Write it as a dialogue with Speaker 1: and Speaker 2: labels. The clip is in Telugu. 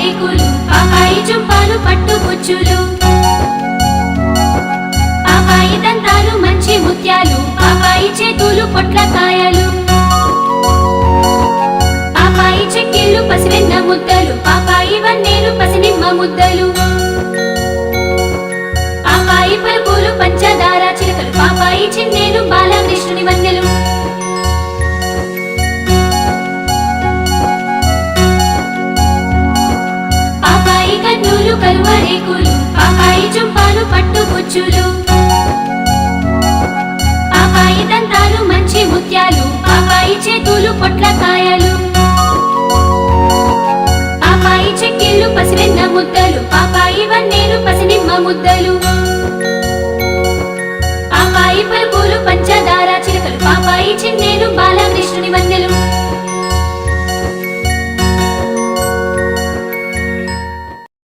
Speaker 1: రేకులు పాపాయి చుంపాలు పట్టు గుచ్చులు పాపాయి దంతాలు మంచి ముత్యాలు పాపాయి చేతులు పొట్లకాయలు పాపాయి చెక్కిళ్ళు పసివెన్న ముద్దలు పాపాయి వన్నేలు పసినిమ్మ ముద్దలు పాపాయి పలుకులు పంచదార చిలకలు పాపాయి చిన్నేలు బాలకృష్ణుని వన్నెలు పాపాయి కన్నులు కలువ రేకులు పాపాయి చుంపాలు పట్టు గుచ్చులు పాపాయి దంతాలు మంచి ముత్యాలు పాపాయి చేతులు పొట్లకాయలు పాపాయి చెక్కిళ్ళు పసివెన్న ముద్దలు పాపాయి వన్నేలు పసినిమ్మ ముద్దలు